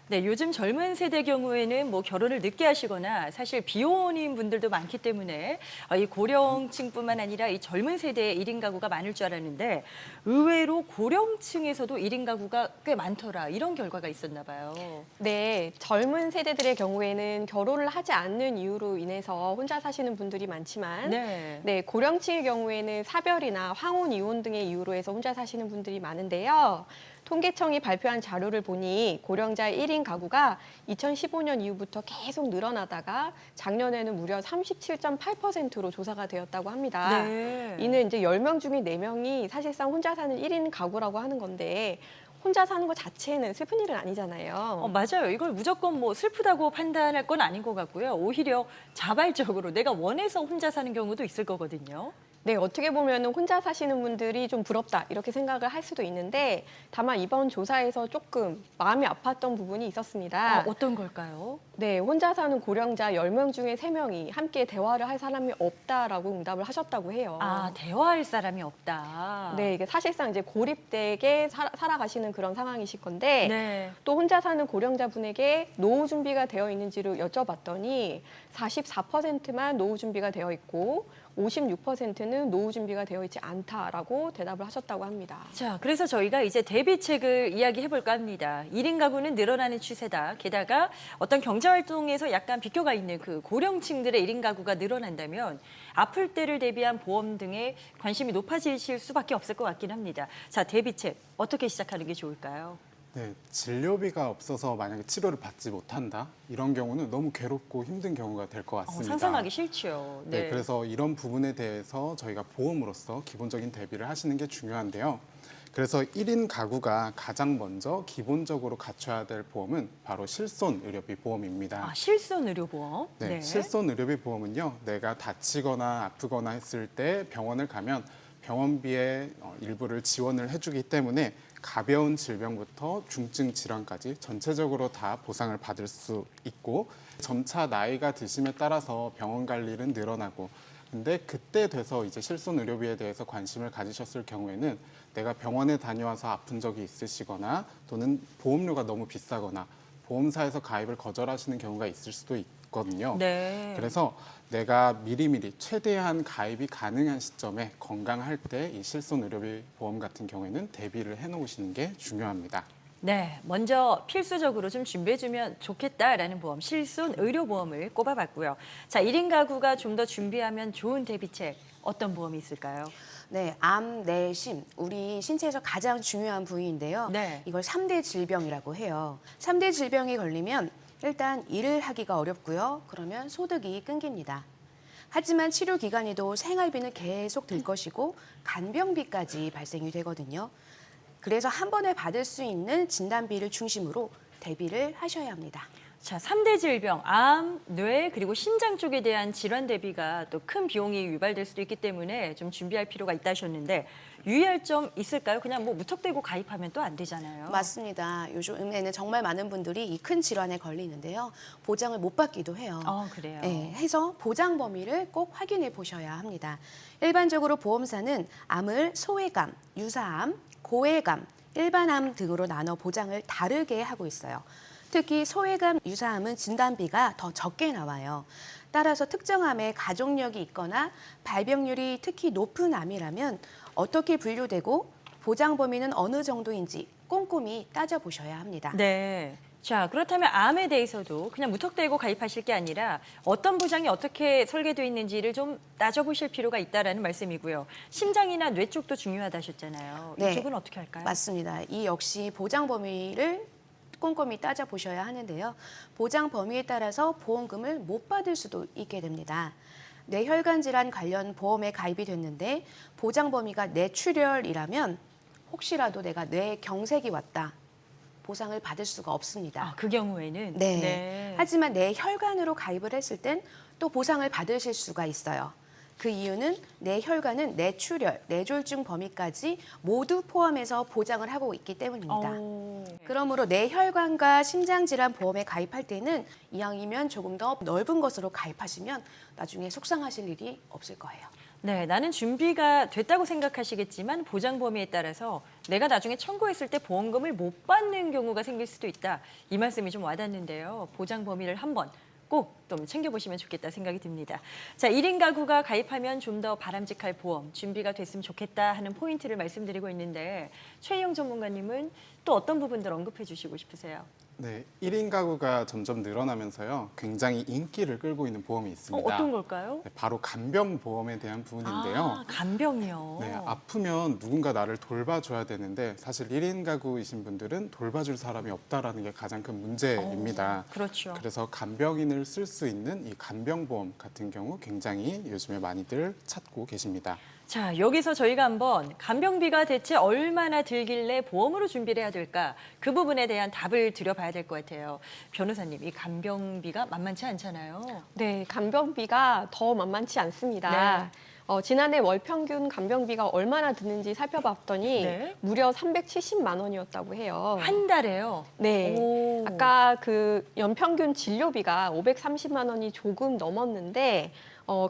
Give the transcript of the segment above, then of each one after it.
네, 요즘 젊은 세대 경우에는 뭐 결혼을 늦게 하시거나 사실 비혼인 분들도 많기 때문에 이 고령층뿐만 아니라 이 젊은 세대의 1인 가구가 많을 줄 알았는데 의외로 고령층에서도 1인 가구가 꽤 많더라. 이런 결과가 있었나 봐요. 네, 젊은 세대들의 경우에는 결혼을 하지 않는 이유로 인해서 혼자 사시는 분들이 많지만, 네. 네, 고령층의 경우에는 사별이나 황혼, 이혼 등의 이유로 해서 혼자 사시는 분들이 많은데요. 통계청이 발표한 자료를 보니 고령자 1인 가구가 2015년 이후부터 계속 늘어나다가 작년에는 무려 37.8%로 조사가 되었다고 합니다. 네. 이는 이제 10명 중에 4명이 사실상 혼자 사는 1인 가구라고 하는 건데 혼자 사는 것 자체는 슬픈 일은 아니잖아요. 맞아요. 이걸 무조건 뭐 슬프다고 판단할 건 아닌 것 같고요. 오히려 자발적으로 내가 원해서 혼자 사는 경우도 있을 거거든요. 네, 어떻게 보면 혼자 사시는 분들이 좀 부럽다 이렇게 생각을 할 수도 있는데 다만 이번 조사에서 조금 마음이 아팠던 부분이 있었습니다. 어떤 걸까요? 네, 혼자 사는 고령자 10명 중에 3명이 함께 대화를 할 사람이 없다라고 응답을 하셨다고 해요. 아, 대화할 사람이 없다. 네, 이게 사실상 이제 고립되게 살아가시는 그런 상황이실 건데 네. 또 혼자 사는 고령자분에게 노후 준비가 되어 있는지를 여쭤봤더니 44%만 노후 준비가 되어 있고 56%는 노후 준비가 되어 있지 않다라고 대답을 하셨다고 합니다. 자, 그래서 저희가 이제 대비책을 이야기해 볼까 합니다. 1인 가구는 늘어나는 추세다. 게다가 어떤 경제활동에서 약간 비껴가 있는 그 고령층들의 1인 가구가 늘어난다면 아플 때를 대비한 보험 등에 관심이 높아지실 수밖에 없을 것 같긴 합니다. 자, 대비책 어떻게 시작하는 게 좋을까요? 네, 진료비가 없어서 만약에 치료를 받지 못한다? 이런 경우는 너무 괴롭고 힘든 경우가 될 것 같습니다. 상상하기 싫죠. 네, 그래서 이런 부분에 대해서 저희가 보험으로서 기본적인 대비를 하시는 게 중요한데요. 그래서 1인 가구가 가장 먼저 기본적으로 갖춰야 될 보험은 바로 실손의료비 보험입니다. 아, 실손의료보험? 네, 실손의료비 보험은요, 내가 다치거나 아프거나 했을 때 병원을 가면 병원비의 일부를 지원을 해주기 때문에 가벼운 질병부터 중증 질환까지 전체적으로 다 보상을 받을 수 있고 점차 나이가 드심에 따라서 병원 갈 일은 늘어나고 근데 그때 돼서 이제 실손의료비에 대해서 관심을 가지셨을 경우에는 내가 병원에 다녀와서 아픈 적이 있으시거나 또는 보험료가 너무 비싸거나 보험사에서 가입을 거절하시는 경우가 있을 수도 있거든요. 네. 그래서 내가 미리미리 최대한 가입이 가능한 시점에 건강할 때 이 실손의료비 보험 같은 경우에는 대비를 해놓으시는 게 중요합니다. 네, 먼저 필수적으로 좀 준비해주면 좋겠다라는 보험, 실손의료보험을 꼽아봤고요. 자, 1인 가구가 좀 더 준비하면 좋은 대비책, 어떤 보험이 있을까요? 네, 암, 내, 심, 우리 신체에서 가장 중요한 부위인데요. 네. 이걸 3대 질병이라고 해요. 3대 질병이 걸리면 일단 일을 하기가 어렵고요. 그러면 소득이 끊깁니다. 하지만 치료 기간에도 생활비는 계속 들 것이고 간병비까지 발생이 되거든요. 그래서 한 번에 받을 수 있는 진단비를 중심으로 대비를 하셔야 합니다. 자, 3대 질병, 암, 뇌, 그리고 심장 쪽에 대한 질환 대비가 또 큰 비용이 유발될 수도 있기 때문에 좀 준비할 필요가 있다 하셨는데 유의할 점 있을까요? 그냥 뭐 무턱대고 가입하면 또 안 되잖아요. 맞습니다. 요즘에는 정말 많은 분들이 이 큰 질환에 걸리는데요. 보장을 못 받기도 해요. 그래요. 네, 해서 보장 범위를 꼭 확인해 보셔야 합니다. 일반적으로 보험사는 암을 소외감, 유사암, 고해감, 일반암 등으로 나눠 보장을 다르게 하고 있어요. 특히 소외감, 유사암은 진단비가 더 적게 나와요. 따라서 특정암에 가족력이 있거나 발병률이 특히 높은 암이라면 어떻게 분류되고 보장 범위는 어느 정도인지 꼼꼼히 따져보셔야 합니다. 네. 자, 그렇다면 암에 대해서도 그냥 무턱대고 가입하실 게 아니라 어떤 보장이 어떻게 설계되어 있는지를 좀 따져보실 필요가 있다라는 말씀이고요. 심장이나 뇌 쪽도 중요하다 하셨잖아요. 네. 이쪽은 어떻게 할까요? 맞습니다. 이 역시 보장 범위를 꼼꼼히 따져보셔야 하는데요. 보장 범위에 따라서 보험금을 못 받을 수도 있게 됩니다. 뇌혈관 질환 관련 보험에 가입이 됐는데 보장 범위가 뇌출혈이라면 혹시라도 내가 뇌경색이 왔다. 보상을 받을 수가 없습니다. 그 경우에는? 네. 하지만 뇌혈관으로 가입을 했을 땐 또 보상을 받으실 수가 있어요. 그 이유는 뇌혈관은 뇌출혈, 뇌졸중 범위까지 모두 포함해서 보장을 하고 있기 때문입니다. 그러므로 뇌혈관과 심장질환 보험에 가입할 때는 이왕이면 조금 더 넓은 것으로 가입하시면 나중에 속상하실 일이 없을 거예요. 네, 나는 준비가 됐다고 생각하시겠지만 보장 범위에 따라서 내가 나중에 청구했을 때 보험금을 못 받는 경우가 생길 수도 있다. 이 말씀이 좀 와닿는데요. 보장 범위를 한번 꼭 좀 챙겨보시면 좋겠다 생각이 듭니다. 자, 1인 가구가 가입하면 좀 더 바람직할 보험, 준비가 됐으면 좋겠다 하는 포인트를 말씀드리고 있는데 최희영 전문가님은 또 어떤 부분들 언급해 주시고 싶으세요? 네, 1인 가구가 점점 늘어나면서요. 굉장히 인기를 끌고 있는 보험이 있습니다. 어떤 걸까요? 네, 바로 간병보험에 대한 부분인데요. 아, 간병이요. 네, 아프면 누군가 나를 돌봐줘야 되는데 사실 1인 가구이신 분들은 돌봐줄 사람이 없다라는 게 가장 큰 문제입니다. 그렇죠. 그래서 간병인을 쓸 수 있는 이 간병보험 같은 경우 굉장히 요즘에 많이들 찾고 계십니다. 자, 여기서 저희가 한번 간병비가 대체 얼마나 들길래 보험으로 준비를 해야 될까? 그 부분에 대한 답을 드려봐야 될 것 같아요. 변호사님, 이 간병비가 만만치 않잖아요. 네, 간병비가 더 만만치 않습니다. 지난해 월 평균 간병비가 얼마나 드는지 살펴봤더니 네. 무려 370만 원이었다고 해요. 한 달에요. 네. 오. 아까 그 연평균 진료비가 530만 원이 조금 넘었는데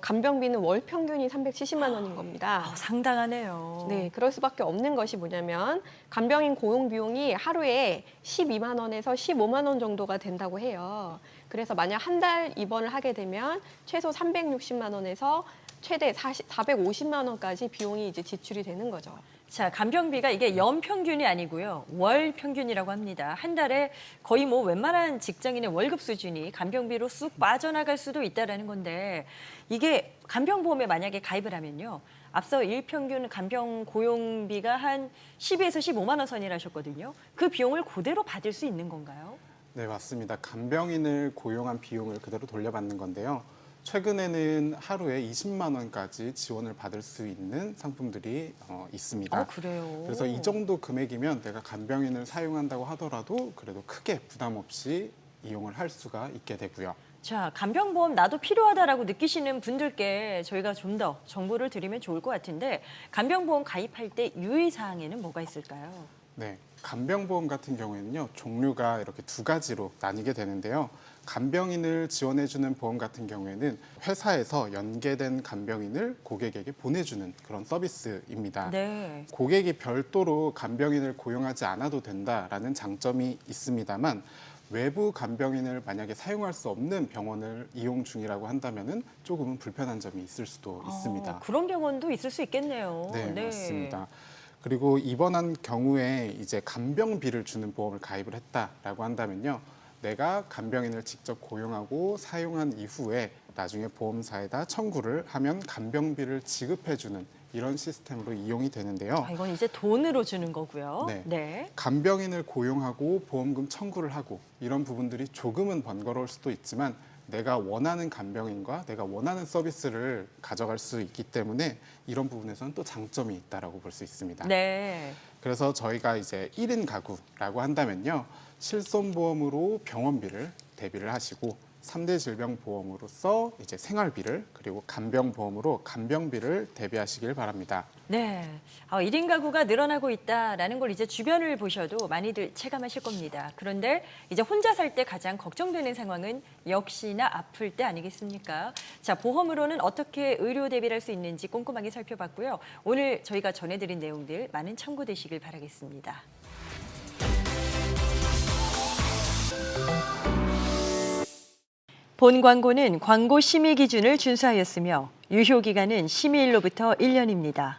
간병비는 월 평균이 370만 원인 겁니다. 상당하네요. 네, 그럴 수밖에 없는 것이 뭐냐면 간병인 고용 비용이 하루에 12만 원에서 15만 원 정도가 된다고 해요. 그래서 만약 한 달 입원을 하게 되면 최소 360만 원에서 최대 450만 원까지 비용이 이제 지출이 되는 거죠. 자, 간병비가 이게 연 평균이 아니고요. 월 평균이라고 합니다. 한 달에 거의 뭐 웬만한 직장인의 월급 수준이 간병비로 쑥 빠져나갈 수도 있다라는 건데 이게 간병보험에 만약에 가입을 하면요. 앞서 일평균 간병 고용비가 한 12에서 15만 원 선이라셨거든요. 그 비용을 그대로 받을 수 있는 건가요? 네, 맞습니다. 간병인을 고용한 비용을 그대로 돌려받는 건데요. 최근에는 하루에 20만 원까지 지원을 받을 수 있는 상품들이 있습니다. 그래요. 그래서 이 정도 금액이면 내가 간병인을 사용한다고 하더라도 그래도 크게 부담 없이 이용을 할 수가 있게 되고요. 자, 간병보험 나도 필요하다라고 느끼시는 분들께 저희가 좀 더 정보를 드리면 좋을 것 같은데 간병보험 가입할 때 유의사항에는 뭐가 있을까요? 네, 간병보험 같은 경우에는요, 종류가 이렇게 두 가지로 나뉘게 되는데요. 간병인을 지원해주는 보험 같은 경우에는 회사에서 연계된 간병인을 고객에게 보내주는 그런 서비스입니다. 네. 고객이 별도로 간병인을 고용하지 않아도 된다라는 장점이 있습니다만 외부 간병인을 만약에 사용할 수 없는 병원을 이용 중이라고 한다면은 조금은 불편한 점이 있을 수도 있습니다. 그런 병원도 있을 수 있겠네요. 네, 맞습니다. 그리고 입원한 경우에 이제 간병비를 주는 보험을 가입을 했다라고 한다면요. 내가 간병인을 직접 고용하고 사용한 이후에 나중에 보험사에다 청구를 하면 간병비를 지급해주는 이런 시스템으로 이용이 되는데요. 이건 이제 돈으로 주는 거고요. 네. 간병인을 고용하고 보험금 청구를 하고 이런 부분들이 조금은 번거로울 수도 있지만 내가 원하는 간병인과 내가 원하는 서비스를 가져갈 수 있기 때문에 이런 부분에서는 또 장점이 있다라고 볼 수 있습니다. 네. 그래서 저희가 이제 1인 가구라고 한다면요. 실손보험으로 병원비를 대비를 하시고 3대 질병보험으로서 이제 생활비를 그리고 간병보험으로 간병비를 대비하시길 바랍니다. 네. 1인 가구가 늘어나고 있다라는 걸 이제 주변을 보셔도 많이들 체감하실 겁니다. 그런데 이제 혼자 살 때 가장 걱정되는 상황은 역시나 아플 때 아니겠습니까? 자, 보험으로는 어떻게 의료 대비를 할 수 있는지 꼼꼼하게 살펴봤고요. 오늘 저희가 전해드린 내용들 많은 참고되시길 바라겠습니다. 본 광고는 광고 심의 기준을 준수하였으며 유효 기간은 심의일로부터 1년입니다.